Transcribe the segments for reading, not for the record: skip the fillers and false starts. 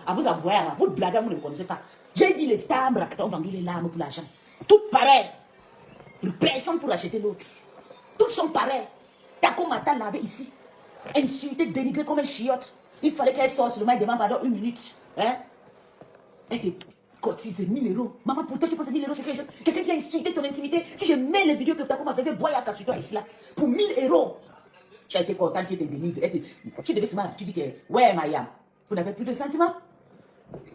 À vous avoir, à vous blaguer, vous ne me connaissez pas. J'ai dit les stars ont vendu les larmes pour l'argent. Tout pareil. Personne pour acheter l'autre. Toutes sont pareilles. Taco Mata l'avait ici. Insulté, dénigré comme un chiotte. Il fallait qu'elle sorte seulement et demande pardon 1 minute. Hein? Elle te cotise 1000 euros. Maman, pour toi, tu penses que 1000 euros, c'est quelqu'un qui a insulté ton intimité. Si je mets les vidéos que Taco m'a faisait boyaka sur toi ici là, pour 1000 euros, tu as été content qu'il te dénigre. Tu devais seulement, tu dis que, ouais, Mayam, vous n'avez plus de sentiments.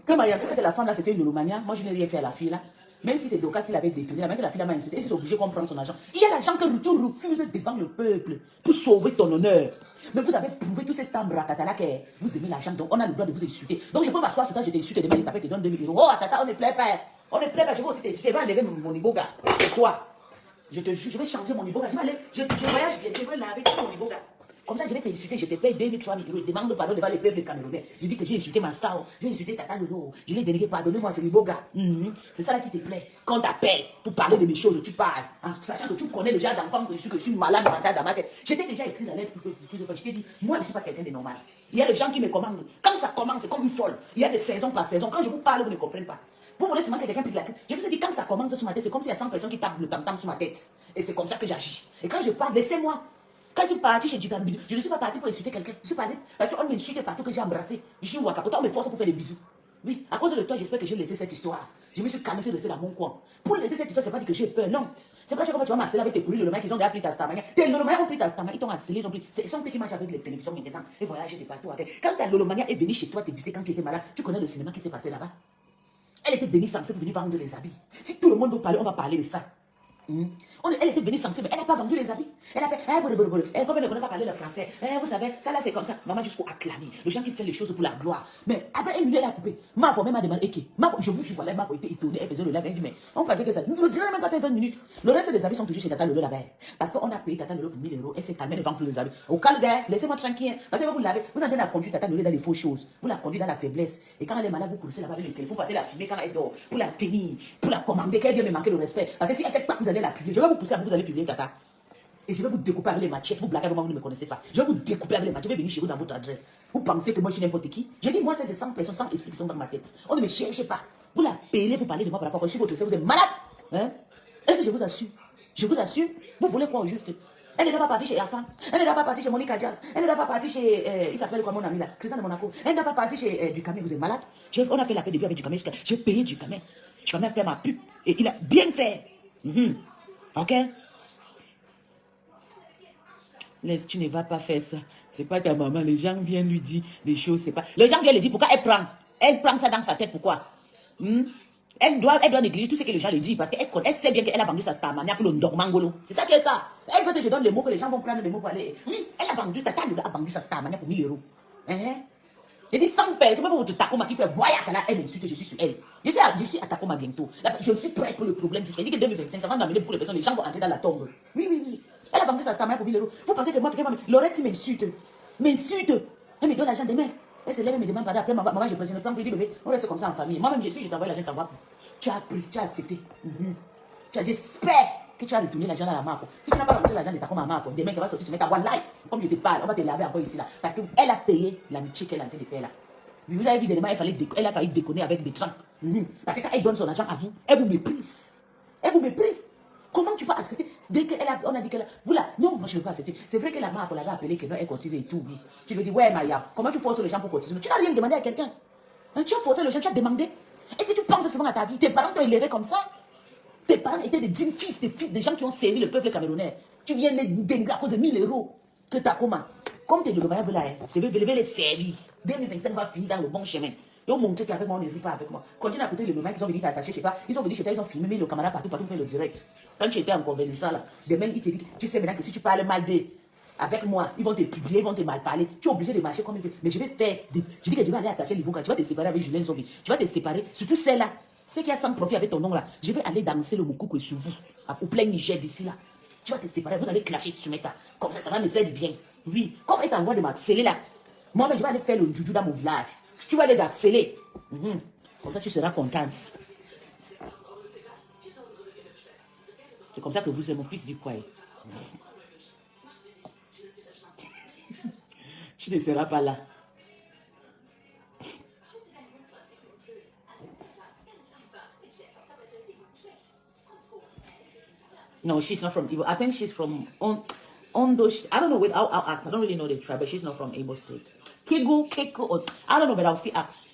Quand Mayam, tu sais que la femme là, c'était une lolomania. Moi, je n'ai rien fait à la fille là. Même si c'est Docas qui l'avait détenu, la même que la fille m'a insulté, et c'est obligé qu'on prenne son argent. Il y a l'argent que tu refuses devant le peuple pour sauver ton honneur. Mais vous avez prouvé tous ces stambrakata là que vous aimez l'argent, donc on a le droit de vous insulter. Donc je peux m'asseoir sur toi, je t'insulte, demain je t'appelle, je te donne 2000 euros. Oh, Tata, on ne plaît pas. On ne plaît pas, je vais aussi t'insulter. Va enlever mon iboga. C'est toi. Je te jure, je vais changer mon iboga. Je voyage bien, je vais laver tout mon iboga. Comme ça, je vais t'insulter, je te paye 2000, 3000 euros. Demande pardon devant les peuples camerounais. Je dis que j'ai insulté ma star, j'ai insulté Tata Lolo. Je l'ai dénigré, pardonnez-moi, c'est l'iboga. C'est ça là qui te plaît. Quand t'appelles pour parler de mes choses, tu parles. En sachant que tu connais déjà d'enfant que je suis malade mental dans ma tête. Je t'ai déjà écrit la lettre plusieurs fois. Je t'ai dit, moi, je ne suis pas quelqu'un de normal. Il y a des gens qui me commandent. Quand ça commence, c'est comme une folle. Il y a des saisons par saison. Quand je vous parle, vous ne comprenez pas. Vous voulez seulement que quelqu'un pique la tête. Je vous ai dit, quand ça commence sur ma tête, c'est comme s'il y a 100 personnes qui tapent le tam-tam sur ma tête. Et c'est comme ça que j'agis. Et quand je parle, laissez-moi. Quand je suis parti chez Ducambide, je ne suis pas parti pour insulter quelqu'un. Je suis parti parce qu'on m'insulte partout que j'ai embrassé. Je suis Waka. Pourtant, on me force pour faire des bisous. Oui, à cause de toi, j'espère que j'ai laissé cette histoire. Je me suis calmé, je suis laissé dans mon coin. Pour laisser cette histoire, c'est pas dit que j'ai peur, non. C'est pas que tu vas m'harceler avec tes pourris le qui ont déjà pris ta stamania. Tes lolomania ont pris ta stamania, ils t'ont harcelé, non plus. Ils sont ceux qui marchent avec les télévisions maintenant et voyagent de partout avec. Quand ta lolomania est venue chez toi te visiter quand tu étais malade, tu connais le cinéma qui s'est passé là-bas. Elle était venue censée venir vendre les habits. Si tout le monde veut parler, on va parler de ça. Elle était venue censée, mais elle n'a pas vendu les habits. Elle a fait, elle comme elle ne connaît pas parler le français. Vous savez, ça là c'est comme ça. Maman, juste pour acclamer. Le gens qui fait les choses pour la gloire. Mais après, elle a coupé. Ma femme m'a demandé, je vous jure, ma femme était étonnée. Elle faisait le live, elle dit, mais on pensait que ça. Le dîner n'a même pas fait 20 minutes. Le reste des habits sont toujours chez Tata Lolo là-bas. Parce qu'on a payé Tata Lolo pour 1000 euros. Elle s'est calmée, elle ne vend plus les habits. Au calme, gars, laissez-moi tranquille. Parce que vous l'avez, vous en train de conduire Tata Lolo dans les fausses choses. Vous la conduisez dans la faiblesse. Et quand elle est malade, vous coursez là-bas avec le téléphone, vous partez la filmer quand elle dort. Pour la tenir, pour la commander, qu'elle vient me manquer de respect. Parce que si elle fait pas, vous allez la publier. Je vais vous pousser à vous allez publier Tata. Et je vais vous découper avec les machettes. Vous blaguez, vous ne me connaissez pas. Je vais vous découper avec les machettes. Je vais venir chez vous dans votre adresse. Vous pensez que moi je suis n'importe qui? Je dis, moi, c'est 100 personnes, 100 esprits qui sont dans ma tête. On ne me cherche pas. Vous la payez pour parler de moi par rapport à si votre cerveau, vous êtes malade. Hein? Est-ce que je vous assure? Je vous assure. Vous voulez quoi au juste? Elle n'est pas partie chez Afan. Elle n'est pas partie chez Monica Jazz. Elle n'est pas partie chez. Il s'appelle quoi mon ami là? Christian de Monaco. Elle n'est pas partie chez Ducamé. Vous êtes malade? On a fait la paix depuis avec Ducamé. J'ai payé Ducamé. Ducamé a fait ma pub. Et il a bien fait. Ok? Laisse, tu ne vas pas faire ça. C'est pas ta maman. Les gens viennent lui dire des choses. C'est pas. Les gens viennent lui dire pourquoi elle prend. Elle prend ça dans sa tête. Pourquoi? Elle doit négliger tout ce que les gens lui disent parce qu'elle sait bien qu'elle a vendu sa starmania pour le normangolo. C'est ça qui est ça. Elle veut que je donne les mots que les gens vont prendre les mots pour aller. Elle a vendu, a vendu sa starmania pour 1000 euros. J'ai dit 100 personnes, même votre Takoma qui fait voyage là, elle m'insulte, je suis sur elle. Je suis à Takoma bientôt. Là, je suis prêt pour le problème. Jusqu'à 2025, ça va m'amener beaucoup de personnes. Les gens vont entrer dans la tombe. Oui. Elle a vendu sa starmania pour 1000 euros. Vous pensez que moi, quelqu'un va me. Lorette m'insulte. Elle me donne l'argent demain. Elle se lève et me demande pardon. Après, maman, je ne prends plus, bébé. On reste comme ça en famille. Moi-même, je t'envoie l'argent, t'envoie plus. Tu as pris, tu as accepté. J'espère que tu as retourné l'argent dans la main. Si tu n'as pas retourné l'argent de ta comme main, demain, ça va sortir se mettre à one life. Comme je te parle, on va te laver encore ici là. Parce qu'elle a payé l'amitié qu'elle est en train de faire là. Vous avez vu, dernièrement, elle a failli déconner avec des gens. Parce que quand elle donne son argent à vous, elle vous méprise. Elle vous méprise. Comment tu peux accepter? Dès qu'on a dit qu'elle a. Vous là, non, moi je ne veux pas accepter. C'est vrai que la mère, il l'avait appelé que non, elle cotise et tout. Oui. Tu lui dis, ouais, Maya, comment tu forces les gens pour cotiser? Tu n'as rien demandé à quelqu'un. Tu as forcé les gens, tu as demandé. Est-ce que tu penses souvent à ta vie? Tes parents t'ont élevé comme ça? Tes parents étaient des dignes fils, des fils des gens qui ont servi le peuple camerounais. Tu viens les dénigrer à cause de 1000 euros que tu as comment? Comme tes deux là, c'est de les servir. 2025 va finir dans le bon chemin. Ils ont montré qu'avec moi, on ne rit pas avec moi. Continue à côté les mecs qui sont venus t'attacher, je sais pas. Ils sont venus chez toi, ils ont filmé, mais le camarade partout faire le direct. Quand tu étais en convalescence là, demain, ils te disent, tu sais maintenant que si tu parles mal avec moi, ils vont te publier, ils vont te mal parler. Tu es obligé de marcher comme il fait. Mais je vais faire. Je dis que je vais aller attacher les boucans. Tu vas te séparer avec Julien Zombie. Tu vas te séparer, surtout celle-là. Celle qui a 100 profit avec ton nom là. Je vais aller danser le moukoukou sur vous, au plein Niger d'ici là. Tu vas te séparer, vous allez clasher sur Meta. Comme ça va me faire du bien. Oui, comme elle t'envoie de m'harceler là. Moi-même, je vais aller faire le juju dans mon village. Tu vas les harceler. Comme ça, tu seras contente. C'est comme ça que vous êtes mon fils dit quoi. Tu ne seras pas là. No, she's not from Igbo. I think she's from Ondo. I don't know how I'll ask. I don't really know the tribe, but she's not from Igbo State. Keko, or I don't know, but I'll still ask.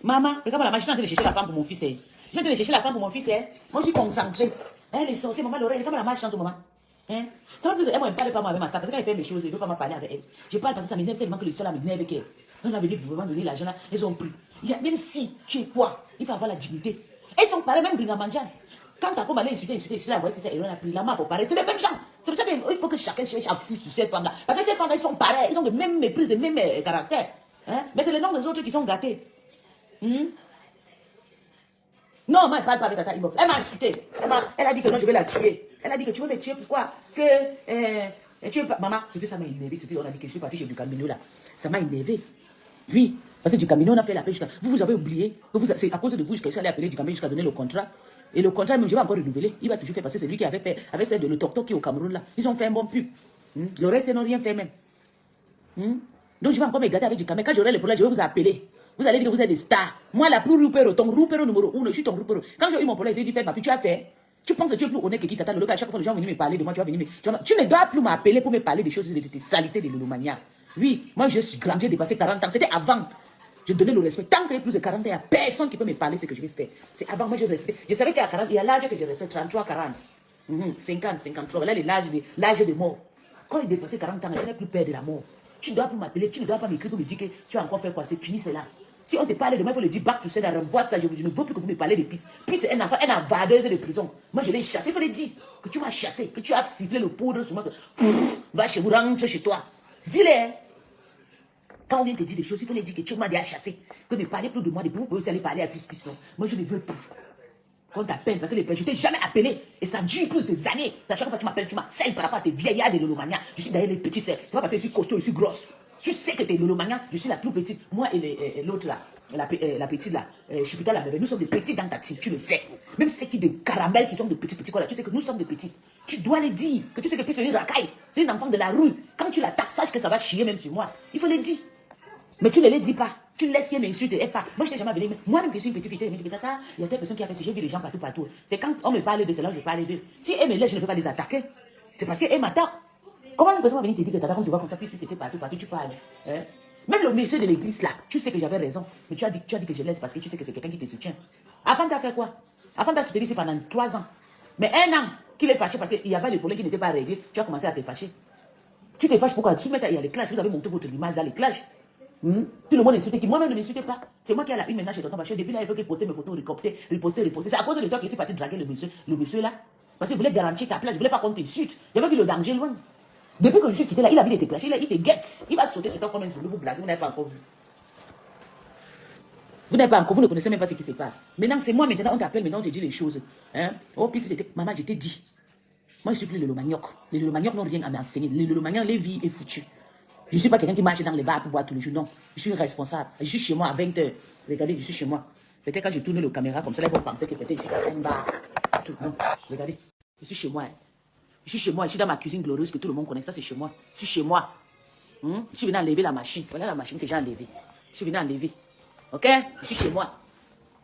Maman, regarde la maman, je suis en train de chercher la femme pour mon fils. Je suis en train de chercher la femme pour mon fils. Moi, je suis concentrée. Elle est sorcière, maman, l'oreille, regarde la malchance, maman. Hein? Ça va plus, elle ne parle pas moi avec ma star, parce qu'elle fait mes choses, je ne veux pas m'en parler avec elle. Je parle parce que ça m'énerve tellement que l'histoire là m'énerve avec elle. On a venu vraiment donner l'argent là, ils ont pris. Même si tu es quoi, il faut avoir la dignité. Elles sont pareilles, même Bringamanjan. Quand tu as comme aller insulter, la voix, c'est ça, et on a pris la main, il faut parler. C'est les mêmes gens. C'est pour ça qu'il faut que chacun cherche à foutre sur ces femmes-là. Parce que ces femmes-là, elles sont pareilles, ils ont le même mépris, le même caractère. Hein? Mais c'est les noms des autres qui sont gâtés. Non, moi, elle ne parle pas avec Tata Inbox. Elle m'a insulté. Elle a dit que non, je vais la tuer. Elle a dit que tu veux me tuer, pourquoi? Que tu veux pas. Maman, c'était ça m'a énervé. On a dit que je suis partie chez du Camino là. Ça m'a énervé. Oui, parce que du Camino, on a fait la paix jusqu'à. Vous avez oublié. C'est à cause de vous que je suis allé appeler du Camino jusqu'à donner le contrat. Et le contrat, même, je vais encore renouveler. Il va toujours faire passer. C'est lui qui avait fait, avec celle de le Tok qui est au Cameroun là. Ils ont fait un bon pub. Le reste, ils n'ont rien fait même. Donc, je vais encore me gâter avec du Camino. Quand j'aurai le problème, je vais vous appeler. Vous allez dire que vous êtes des stars. Moi, la plus roupero, ton roupero numéro 1, je suis ton roupero. Quand j'ai eu mon problème, j'ai dit, fais, tu as fait. Tu penses que tu es plus honnête que qui t'attend le local. À chaque fois, les gens viennent me parler de moi, tu vas venir tu ne dois plus m'appeler pour me parler des choses, de tes saletés de l'Olomania. Oui, moi, je suis grand, j'ai dépassé 40 ans. C'était avant. Je donnais le respect. Tant qu'il y a plus de 40 ans, il n'y a personne qui peut me parler ce que je vais faire. C'est avant, moi, je respecte. Je savais qu'à 40, il y a l'âge que je respecte, 33, 40. 50, 53. Là, l'âge de mort. Quand il dépassait 40 ans, je n'ai plus peur de la mort. Tu ne dois plus m'appeler, tu ne dois pas m'écrire pour me dire que tu as encore fait quoi. C'est fini, c'est là. Si on te parle de moi, il faut le dire back to sender, revois ça. Je ne veux plus que vous me parlez de pisse. Puis c'est un enfant, une avadeuse de prison. Moi, je l'ai chassé. Il faut le dire que tu m'as chassé, que tu as sifflé le poudre sur moi. Que, va chez vous, rentre chez toi. Dis-le. Quand on vient te dire des choses, il faut le dire que tu m'as déjà chassé. Que ne parlez plus de moi, de vous pouvez aussi aller parler à pisse. Non. Moi, je ne veux plus. Qu'on t'appelle, parce que je ne t'ai jamais appelé. Et ça dure plus des années. À chaque fois que tu m'appelles, tu m'asselles par rapport à tes vieillards de l'Olomania. Je suis derrière les petits sœurs. C'est pas parce que je suis costaud, je suis grosse. Tu sais que tu es l'Olomania, je suis la plus petite. Moi et l'autre là, la petite là, je suis plutôt la merveille. Nous sommes des petits dans ta taxi, tu le sais. Même ceux qui de caramel qui sont de petits quoi là, tu sais que nous sommes des petits. Tu dois le dire, que tu sais que c'est une racaille, c'est une enfant de la rue. Quand tu l'attaques, sache que ça va chier même sur moi. Il faut le dire. Mais tu ne le dis pas. Tu laisses qu'elle m'insulte et pas. Moi, je n'ai jamais venu. Moi-même, que je suis une petite fille, il y a telle personne qui a fait ça. J'ai vu les gens partout. C'est quand on me parle de cela, je parle d'eux. Si elle me laisse, je ne peux pas les attaquer. C'est parce qu'elle m'attaque. Comment une personne va venir te dire que t'attaques comme tu vois comme ça, puisque c'était partout, tu parles. Hein? Même le monsieur de l'église là, tu sais que j'avais raison. Mais tu as dit que je laisse parce que tu sais que c'est quelqu'un qui te soutient. Avant, tu as fait quoi? Avant, tu as soutenu ici pendant 3 ans. Mais 1 an qu'il est fâché parce qu'il y avait des problèmes qui n'étaient pas réglés, tu as commencé à te fâcher. Tu te fâches pourquoi? Il y a les clashs, vous avez monté votre image dans les clashs. Tout le monde insulte qui moi-même ne m'insulte pas. C'est moi qui ai la une maintenant chez Tonton Bachir. Depuis là, il faut qu'il poste mes photos, riposter. C'est à cause de toi que je suis parti draguer le monsieur là. Parce qu'il voulait garantir ta place. Je voulais pas qu'on t'insulte. J'avais vu le danger loin. Depuis que je suis quitté là, il a vu de te clasher, il te guette. Il va sauter sur toi comme un zoulou, vous blaguez, vous n'avez pas encore vu. Vous n'avez pas encore, vous ne connaissez même pas ce qui se passe. Maintenant, c'est moi, maintenant, on t'appelle, maintenant, on te dit les choses. Hein? Oh, puis c'était, maman, je t'ai dit. Moi, je suis plus le Lomagnoc. Les Lomagnoc n'ont rien à m'enseigner. Les Lomagnoc, les vies est foutues. Je ne suis pas quelqu'un qui marche dans les bars pour boire tous les jours. Non, je suis responsable. Je suis chez moi à 20h. Regardez, je suis chez moi. Peut-être quand je tourne la caméra comme ça, ils vont penser que peut-être je suis dans un bar. Non, regardez, je suis chez moi. Je suis chez moi, je suis dans ma cuisine glorieuse que tout le monde connaît. Ça, c'est chez moi. Je suis chez moi. Je suis venu enlever la machine. Voilà la machine que j'ai enlevée. Je suis venu enlever. Ok? Je suis chez moi.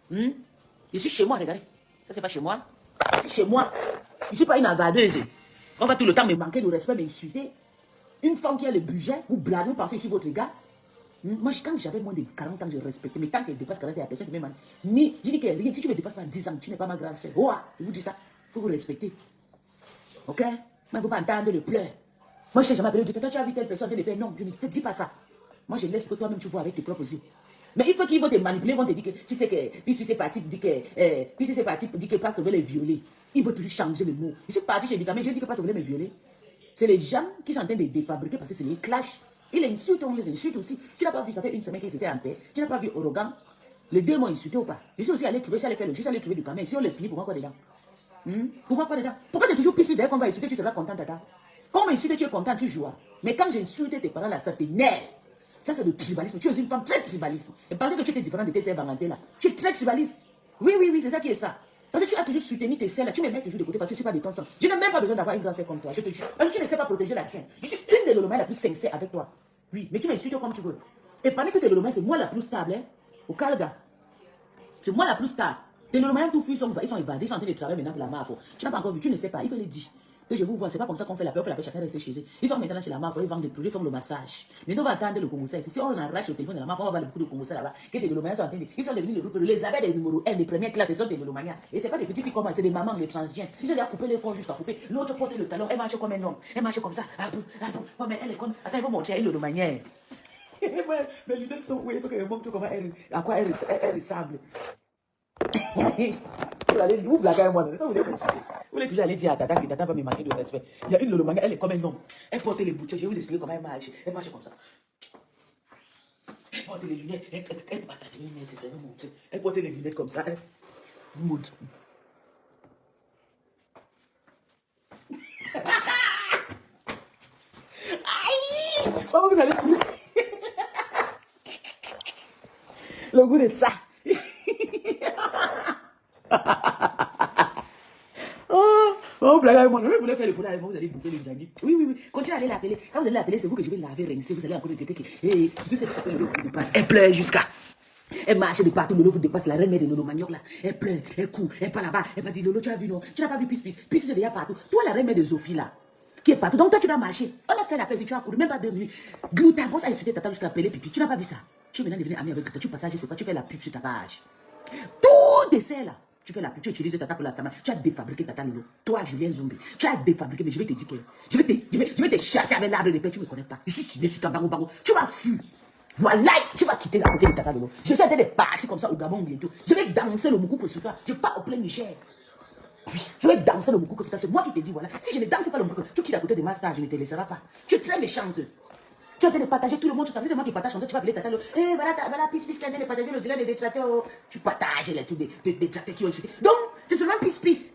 Je suis chez moi, regardez. Ça, c'est pas chez moi. Je suis chez moi. Je ne suis pas une avadeuse. On va tout le temps me manquer de respect, m'insulter. Une femme qui a le budget, vous blaguez, vous pensez que je suis votre gars. Moi, quand j'avais moins de 40 ans, je respectais. Mais tant qu'elle dépasse 40 ans, il y a personne qui me ni je dis que rien. Si tu ne me dépasses pas 10 ans, tu n'es pas ma grande soeur. Oh, je vous dis ça. Il faut vous respecter. Ok? Mais il ne faut pas entendre le pleur. Moi, je n'ai jamais appelé de tata, tu as vu telle personne, tu le fais. Non, je ne te dis pas ça. Moi, je laisse que toi-même tu vois avec tes propres yeux. Mais il faut qu'ils vont te manipuler, ils vont te dire que tu sais que, puisque c'est parti, dit que Pasteur veut les violer. Il veut toujours changer le mot. Je suis parti chez Ducamé, je dis que Pasteur voulait me violer. C'est les gens qui sont en train de défabriquer parce que c'est les clashs. Il insulte, on les insulte aussi. Tu n'as pas vu, ça fait 1 semaine qu'ils étaient en paix. Tu n'as pas vu Orogan. Les deux m'ont insulté ou pas? Je suis aussi allé trouver, ça allait faire le jeu, ça allait trouver Ducamé. Si on les finit, pour moi quoi dedans? Pour moi quoi dedans? Pourquoi c'est toujours plus d'ailleurs qu'on va insulter, tu seras content, tata? Quand on m'insulte, tu es content, tu joues. Mais quand j'insulte tes parents là, ça t'énerve. Ça, c'est le tribalisme. Tu es une femme très tribaliste. Et pensez que tu étais différent de tes sœurs Banganté là. Tu es très tribaliste. Oui, c'est ça qui est ça. Parce que tu as toujours soutenu tes sœurs là. Tu me mets toujours de côté parce que je ne suis pas de ton sang. Je n'ai même pas besoin d'avoir une grande sœur comme toi. Je te jure. Parce que tu ne sais pas protéger la tienne. Je suis une des Lolomais la plus sincère avec toi. Oui, mais tu m'insultes comme tu veux. Et parmi toutes les Lolomais, c'est moi la plus stable. Hein? Au Calga. C'est moi la plus stable. Les Lolomais, tout fuient, ils sont évadés, ils sont en train de travailler maintenant pour la MAFO. Tu n'as pas encore vu, tu ne sais pas. Il faut le dire. que je vous vois, c'est pas comme ça qu'on fait la paix, on fait la paix, chacun reste chez eux. Ils sont maintenant chez la mafia, ils vendent des produits, ils font le massage. Maintenant, on va attendre le Congolais. Si on arrache le téléphone de la mafia, on va voir beaucoup de Congolais là-bas. Que les lolomaniens sont en train de... Ils sont devenus les abeilles des numéros 1, des premières classes, ce sont des lolomaniens. Et c'est pas des petites filles comme moi, c'est des mamans, des transgenres. Ils ont déjà coupé les corps jusqu'à couper. L'autre porte le talon, elle marche comme un homme. Elle marche comme ça. Comme elle est comme... Attends, ils vont montrer à une lolomanière. Mes lunettes sont où? Il faut que je montre comment à quoi elle ressemble. Vous blaguez avec moi, ça vous voulez toujours aller dire à Tata que Tata va me manquer de respect. Il y a une lolomania, elle est comme un homme. Elle porte les boutures, je vais vous expliquer comment elle marche. Elle marche comme ça. Elle porte les lunettes, elle partage les lunettes, c'est ça, monter. Elle porte les lunettes comme ça, elle monte. Aïe! Comment vous allez trouver le goût de ça? Oh, blague avec moi. Je voulais faire le poulet avec moi, vous allez bouffer le djangui. Oui. Continuez à aller l'appeler. Quand vous allez l'appeler, c'est vous que je vais laver, rincer. Vous allez encore répéter que. Surtout celle qui s'appelle le vous dépasse. Elle pleure jusqu'à. Elle marche de partout, Lolo vous dépasse, la reine mère de Lolo Manioc là. Elle pleure, elle court, elle part là-bas. Elle va dire Lolo, tu as vu non? Tu n'as pas vu Pis. Pis, c'est déjà partout. Toi, la reine mère de Sophie là, qui est partout. Donc toi, tu dois marcher. On a fait la paix, si tu as couru, même pas 2 minutes. Glutabos a insulté Tata jusqu'à appeler Pipi. Tu n'as pas vu ça? Tu es maintenant devenu ami avec Tata. Tu partages, c'est quoi? Tu fais la pub sur ta page. Tout dessert là. Tu fais la pub, tu utilises Tata pour l'instant. Tu as défabriqué Tata Lolo. Toi, Julien Zombie. Tu as défabriqué, mais je vais te dire que. Je vais te chasser avec l'arbre de paix. Tu ne me connais pas. Je suis signé sur ton bango. Tu vas fuir. Voilà, tu vas quitter la côté de Tata Lolo. Je suis en train de partir comme ça au Gabon bientôt. Je vais danser le moukoukou sur toi. Je pars au plein Niger. Oui, je vais danser le moukoukou. C'est moi qui te dis, voilà. Si je ne danse pas le moukoukou, tu quittes à côté de ma star, je ne te laisserai pas. Tu es très méchante. Tu es en train de partager tout le monde. C'est moi qui partage. Tu vas appeler Tata Lolo. Eh, voilà, Pis qui est en train de partager le direct des détracteurs. Tu partages les trucs des détracteurs qui ont insulté. Donc, c'est seulement Pis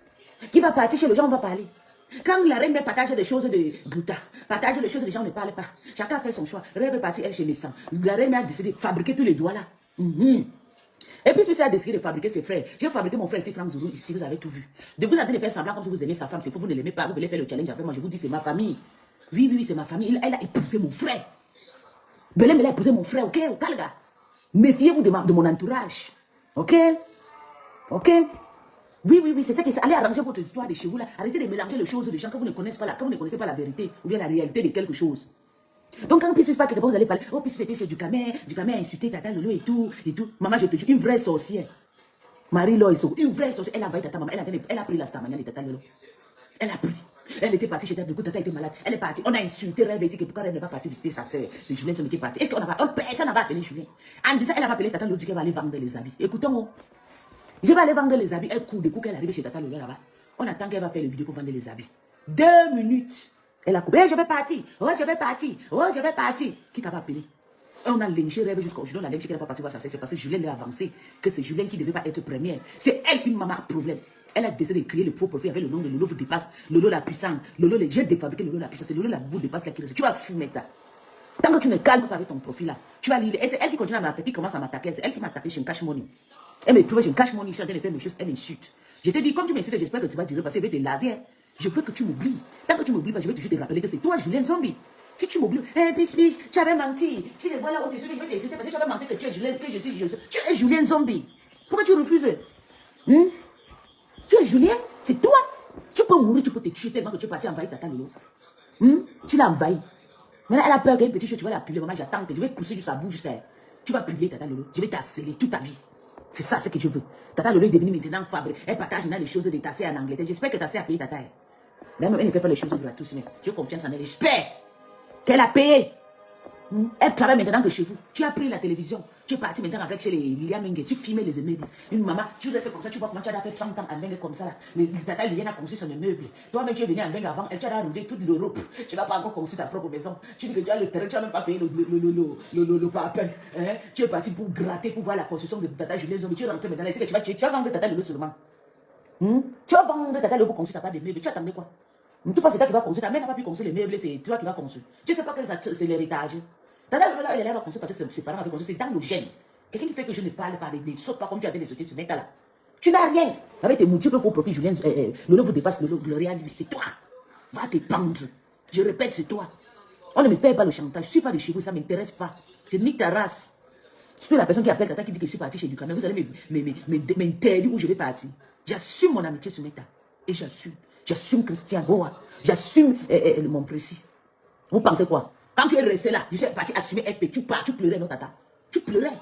qui va partir chez les gens, on va parler. Quand la reine partage des choses de Bouddha, partage les choses des gens ne parlent pas. Chacun fait son choix. Rêve est partie, elle chez Messan. La reine a décidé de fabriquer tous les doigts là. Et puis, elle a décidé de fabriquer ses frères. J'ai fabriqué mon frère ici, Franck Zulu, ici, vous avez tout vu. De vous en train de faire semblant comme si vous aimez sa femme, c'est faux, vous ne l'aimez pas, vous voulez faire le challenge avec moi, je vous dis, c'est ma famille. Oui, c'est ma famille. Elle a épousé mon frère. Belém, elle a épousé mon frère, ok, au Calga. Méfiez-vous de mon entourage. Ok? Oui, c'est ça qui est. Allez arranger votre histoire de chez vous là. Arrêtez de mélanger les choses des gens quand vous ne connaissez pas la vérité ou bien la réalité de quelque chose. Donc quand Pis pas quelque part, vous allez parler. Oh, Pis c'était chez Ducamé a insulté Tata Lolo et tout. Maman, je te jure, une vraie sorcière. Marie-Laure, une vraie sorcière. Elle a envahi Tata Maman. Elle a pris la stamania de Tata Lolo. Elle a pris. Elle était partie chez Tata Lolo. Tata était malade. Elle est partie. On a insulté Rêve ici que pourquoi elle n'est pas partie visiter sa soeur. C'est Julien qui était parti. Est-ce qu'on n'a pas. Personne n'a pas appelé Julien. En disant, elle a appelé Tata Lolo, dit qu'elle va aller vendre les habits. Écoutons. Je vais aller vendre les habits. Elle court des coups qu'elle arrive chez Tata Lolo là-bas. On attend qu'elle va faire le vidéo pour vendre les habits. 2 minutes. Elle a coupé. Je vais partir. Je vais partir. Qui t'a pas appelé? On a lynché Rêve jusqu'au jour. On a lynché qu'elle n'a pas parti voir sa sœur. C'est parce que Julien l'a avancé. Que c'est Julien qui ne devait pas être première. C'est elle, une maman à problème. Elle a décidé de créer le faux profil avec le nom de Lolo vous dépasse. Lolo la puissance. J'ai défabriqué Lolo la puissance. C'est Lolo la vous dépasse là qui reste. Tu vas fumer ta. Tant que tu ne calmes pas avec ton profil là, tu vas lire. Et c'est elle qui continue à m'attaquer, qui commence à m'attaquer. C'est elle qui m'a attaqué chez Cash Money. Elle me trouvait chez Cash Money, je suis en train de faire mes choses, elle m'insulte. Je te dis, comme tu m'insultes, j'espère que tu vas dire parce que je vais te laver. Je veux que tu m'oublies. Tant que tu m'oublies pas, je vais toujours te rappeler que c'est toi, Julien Zombie. Si tu m'oublies, Pis, tu avais menti. Si je vois là où tu es, je vais t'insulter parce que tu avais menti que tu es Julien, que je suis. Tu es Julien Zombie. Pourquoi tu refuses? Tu es Julien, c'est toi. Tu peux mourir, tu peux te tuer tellement que tu es parti envahir Tata Lolo. Tu l'as envahi. Maintenant, elle a peur qu'une petite chose, tu vas la publier. Maman, j'attends que je vais pousser jusqu'à bout, jusqu'à. Tu vas publier Tata Lolo. Je vais t'harceler toute ta vie. C'est ça ce que je veux. Tata Lolo est devenue maintenant fabre. Elle partage maintenant les choses de ta sœur en Angleterre. J'espère que ta sœur a payé Tata. Même elle ne fait pas les choses gratuites, mais j'ai confiance en elle. J'espère qu'elle a payé. Elle travaille maintenant que chez vous. Tu as pris la télévision. Tu es parti maintenant avec chez les Lilia Mengue. Tu filmais les immeubles. Une maman, tu restes comme ça. Tu vois comment tu as fait 30 ans à Mengue comme ça. Là. Tata Liliane a construit son immeuble. Toi-même, tu es venu à Mengue avant. Elle t'a roulé toute l'Europe. Tu n'as pas encore construit ta propre maison. Tu dis que tu as le terrain. Tu n'as même pas payé le papel. Tu es parti pour gratter, pour voir la construction de Tata Julien Zombie. Tu es rentré maintenant. Tu vas vendre Tata Lolo seulement. Tu vas vendre Tata Lolo pour construire ta part de meubles. Tu attendais quoi? Tu penses que c'est toi qui vas construire. Ta mère n'a pas pu construire les meubles. C'est toi qui vas construire. Tu ne sais pas que c'est l'héritage. Tata Lolo, elle est là, va construire parce que ses parents avaient construit. C'est dans le gène. Quelqu'un qui fait que je ne parle pas, ne saute pas comme tu as dit de sauter ce mec là. Tu n'as rien. Avec tes multiples faux profils, Julien, Lolo vous dépasse, Lolo, Gloria, lui, c'est toi. Va te pendre. Je répète, c'est toi. On ne me fait pas le chantage. Je ne suis pas de chez vous, ça ne m'intéresse pas. Je nique ta race. C'est la personne qui appelle Tata qui dit que je suis parti chez Ducamé. Vous allez m'interdire où je vais partir. J'assume mon amitié ce mec là. Et j'assume. J'assume Christian Boa. J'assume mon précis. Vous pensez quoi? Quand tu es resté là, je suis parti assumer FP, tu pars, tu pleurais, non, tata. Tu pleurais.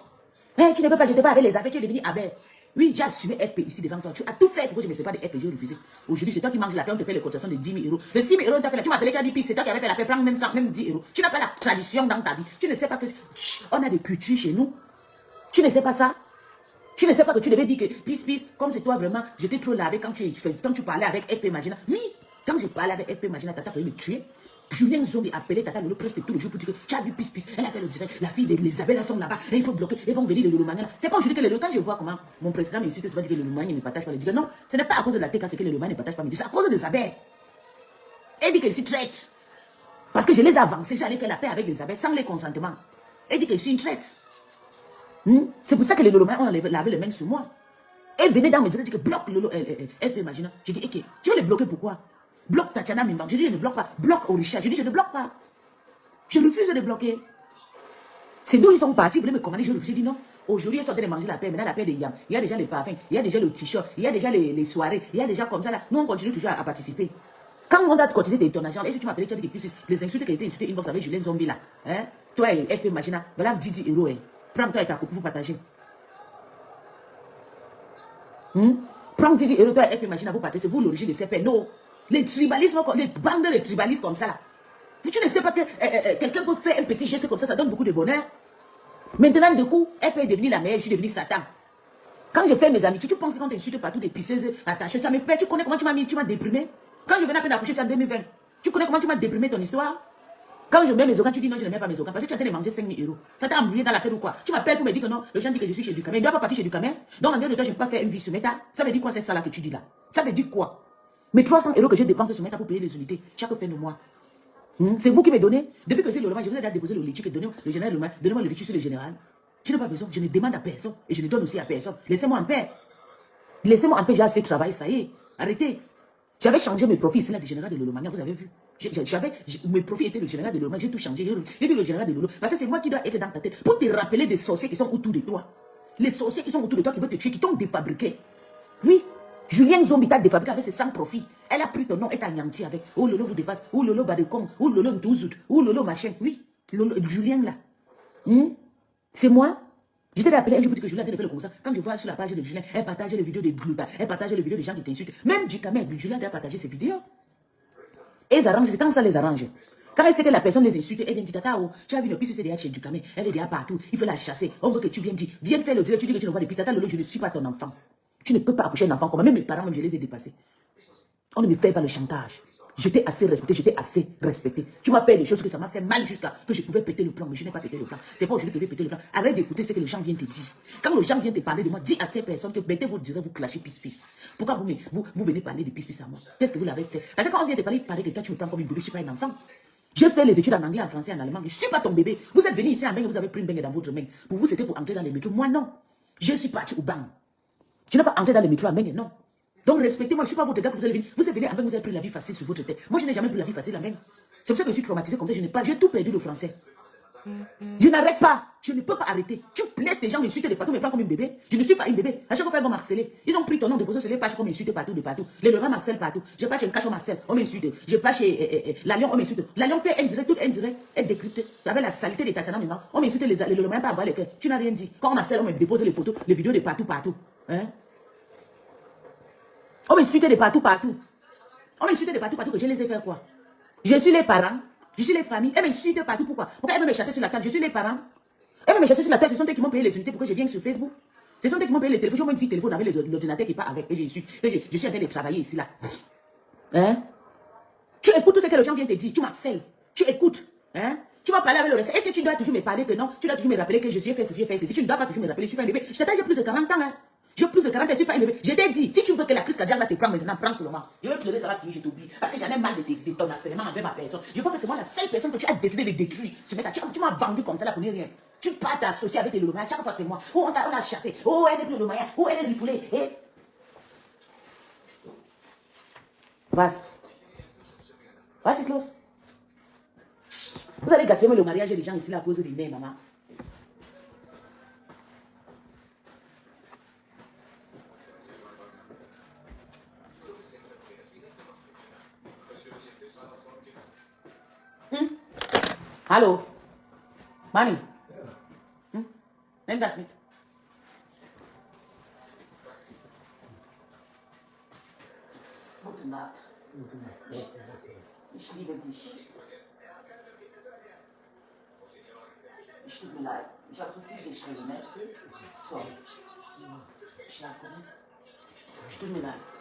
Hey, tu ne peux pas, je te pas avec les abeilles, tu es devenu abeille. Oui, j'ai assumé FP ici devant toi. Tu as tout fait pour que je ne me sépare de FP, j'ai refusé. Aujourd'hui, c'est toi qui manges la paix, on te fait les cotisations de 10 000 euros. Le 6 000 euros, on t'a fait là. Tu m'as appelé, tu as dit, puis c'est toi qui avais fait la paix, prends même 100, même 10 euros. Tu n'as pas la tradition dans ta vie. Tu ne sais pas que. Chut, on a des cultures chez nous. Tu ne sais pas ça? Tu ne sais pas que tu devais dire que, peace, comme c'est toi vraiment, j'étais trop lavé quand tu parlais avec FP Magina. Oui, quand je parlais avec FP Magina, Tata pouvait me tuer. Julien Zombie appelait Tata Lolo presque tous les jours pour dire que tu as vu peace, elle a fait le direct, la fille d'Elisabeth, elles sont là-bas, et il faut bloquer, elles vont venir de Lolomania. C'est pas aujourd'hui que quand je vois comment mon président m'insulte, c'est pas dire que le Lolomania ne partage pas. Il dit que non, ce n'est pas à cause de la TK, c'est que le Lolomania ne partage pas, mais c'est à cause de Isabelle. Elle dit que je suis traite. Parce que je les ai avancés, j'allais faire la paix avec Isabelle sans les consentements. Elle dit que je suis une traite. C'est pour ça que les Lolomania ont lavé les mains sur moi. Elle venait dans mes yeux, elle dit que bloque Lolo, elle fait imaginer. J'ai dit, ok, tu veux les bloquer pourquoi? Bloque Tatiana Mimba. J'ai dit, je ne bloque pas. Bloque Orisha. J'ai dit, je ne bloque pas. Je refuse de bloquer. C'est d'où ils sont partis, ils voulaient me commander, je refuse. J'ai dit non. Aujourd'hui, ils sont en train de manger la paix, maintenant la paix des yams. Il y a déjà les parfums, il y a déjà le t-shirt, il y a déjà les soirées, il y a déjà comme ça là. Nous, on continue toujours à participer. Quand on a cotisé ton argent, est-ce que tu m'as appelé, tu as dit que les insultes qui ont été insultées inbox avec Julien Zombie là, hein? Toi et FP Machina, voilà 10 euros, hein. Prends-toi et ta copine, vous partagez. Prends 10 euros, toi et FP Machina, vous partagez, c'est vous l'origine de ces paix. Non. Les tribalismes, les bandes de tribalistes comme ça là. Tu ne sais pas que quelqu'un peut faire un petit geste comme ça donne beaucoup de bonheur. Maintenant, du coup, FP est devenue la meilleure, je suis devenue Satan. Quand je fais mes amitiés, tu penses que quand tu insultes partout des pisseuses attachées, ça me fait, tu connais comment tu m'as mis, tu m'as déprimé. Quand je venais à peine d'accoucher, c'est en 2020. Tu connais comment tu m'as déprimé ton histoire? Quand je mets mes organes, tu dis non, je ne mets pas mes organes parce que tu es en train de manger 5 000 euros. Ça t'a embrouillé dans la tête ou quoi? Tu m'appelles pour me dire que non, le gens dit que je suis chez Ducamel. Il ne doit pas partir chez Ducamel. Donc, en dehors de toi, je ne peux pas faire une vie sur Meta. Ça veut dire quoi cette salle-là que tu dis là? Ça veut dire quoi? Mes 300 euros que j'ai dépensé sur Meta pour payer les unités chaque fin de mois. C'est vous qui me donnez. Depuis que c'est le Loma, je vous ai déjà déposé le litige, donnez le général Loma, donnez-moi le litige sur le général. Je n'ai pas besoin, je ne demande à personne et je ne donne aussi à personne. Laissez-moi en paix. Laissez-moi en paix, j'ai assez travaillé, ça y est. Arrêtez. J'avais changé mes profils, c'est là du général de Lolomania, vous avez vu. Mes profils étaient le général de Lolomania, j'ai tout changé. J'ai dit le général de Lolo. Parce que c'est moi qui dois être dans ta tête pour te rappeler des sorciers qui sont autour de toi. Les sorciers qui sont autour de toi, qui veulent te tuer, qui t'ont défabriqué. Oui. Julien Zombie t'a défabriqué avec ses 100 profits. Elle a pris ton nom et t'a anéanti avec. Oh Lolo vous dépasse. Oh Lolo Badecom. Oh Lolo Ntouzout. Oh Lolo machin. Oui. Lolo, Julien là. C'est moi. Je t'ai appelé un jour pour dire que Julien a fait le comme ça. Quand je vois sur la page de Julien, elle partage les vidéos de Glouta, elle partage les vidéos des gens qui t'insultent. Même du Camet, Julien a partagé ses vidéos. Et ils arrangent, c'est quand ça les arrange. Quand elle sait que la personne les insulte, elle vient dire, Tata, oh, tu as vu le piste CDH chez Ducamel, elle est déjà partout, il faut la chasser. On veut que tu viennes dire, viens faire le direct, tu dis que tu ne vois des pistes. Tata Lolo, je ne suis pas ton enfant. Tu ne peux pas accoucher un enfant comme moi. Même mes parents, même je les ai dépassés. On ne me fait pas le chantage. Je t'ai assez respecté, je t'ai assez respecté. Tu m'as fait des choses que ça m'a fait mal jusqu'à que je pouvais péter le plan, mais je n'ai pas pété le plan. C'est pas aujourd'hui que je vais péter le plan. Arrête d'écouter ce que les gens viennent te dire. Quand les gens viennent te parler de moi, dis à ces personnes que mettez vos directs, vous clashez pis-pis. Pourquoi vous venez parler de pis-pis à moi? Qu'est-ce que vous l'avez fait? Parce que quand on vient te parler, que toi tu me prends comme une bébé, je ne suis pas un enfant. J'ai fait les études en anglais, en français, en allemand. Je ne suis pas ton bébé. Vous êtes venu ici en main, vous avez pris une beigne dans votre main. Pour vous, c'était pour entrer dans les métros. Moi, non. Je suis parti au banc. Tu n'as pas entré dans les métros à main, non. Donc respectez-moi, je ne suis pas votre gars que vous allez venir. Vous êtes venu avec, vous avez pris la vie facile sur votre tête. Moi, je n'ai jamais pris la vie facile à main. C'est pour ça que je suis traumatisé comme ça. J'ai tout perdu le français. Je n'arrête pas. Je ne peux pas arrêter. Tu laisses les gens m'insulter de partout, me prends comme une bébé. Je ne suis pas une bébé. À chaque fois, ils vont m'harceler. Ils ont pris ton nom, déposé sur les pages, comme m'insulter partout, de partout. Les Laurent m'harcèlent partout. Je passe chez Nkacho Marcel, on m'insulte. Je passe chez la Lion, on m'insulte. La Lion fait indirect, tout indirect, être décrypté. Avec la saleté des Tatiana maintenant. On m'insulte les Laurent, pas avoir les cœurs. Tu n'as rien dit. Quand on m'harcèle, on me dépose les photos, les vidéos de partout, partout. Hein? On m'insulte de partout, partout. On m'insulte de partout, partout, que je les ai fait quoi? Je suis les parents, je suis les familles. Elles m'insultent partout, pourquoi? Pourquoi elles veulent me chasser sur la table? Je suis les parents. Elles veulent me chasser sur la table, ce sont eux qui m'ont payé les unités pour que je vienne sur Facebook. Ce sont eux qui m'ont payé les téléphones. J'ai moins 10 téléphones avec l'ordinateur qui part avec. Et je suis en train de travailler ici, là. Hein? Tu écoutes tout ce que les gens viennent te dire. Tu m'harcèles. Tu écoutes. Hein? Tu vas parler avec le reste. Est-ce que tu dois toujours me parler que non? Tu dois toujours me rappeler que je suis fait ceci, j'ai fait ceci. Tu ne dois pas toujours me rappeler, je suis pas un bébé. Je t'attends, j'ai plus de 40 ans, hein. J'ai plus de 40 ans, je suis pas un bébé. Je t'ai dit, si tu veux que la crise cardiaque va te prendre maintenant, prends seulement. Je vais pleurer, ça va finir, je t'oublie. Parce que j'en ai mal de ton harcèlement envers ma personne. Je vois que c'est moi la seule personne que tu as décidé de détruire. Tu m'as vendu comme ça là pour ne rien. Tu pars t'associer avec les Lolomaya. Chaque fois c'est moi. Oh, on a chassé. Oh, elle est plus Lolomaya. Oh, elle est rifoulée. Eh? Vas. Vas, Slows. Vous allez gaspiller le mariage des gens ici là à cause des nez, maman. Hallo? Mami? Nimm das mit. Gute Nacht. Ich liebe dich. Ich tut mir leid. Ich habe so viel geschrieben, ne? Sorry. Schlaf gut. Ich tut mir leid.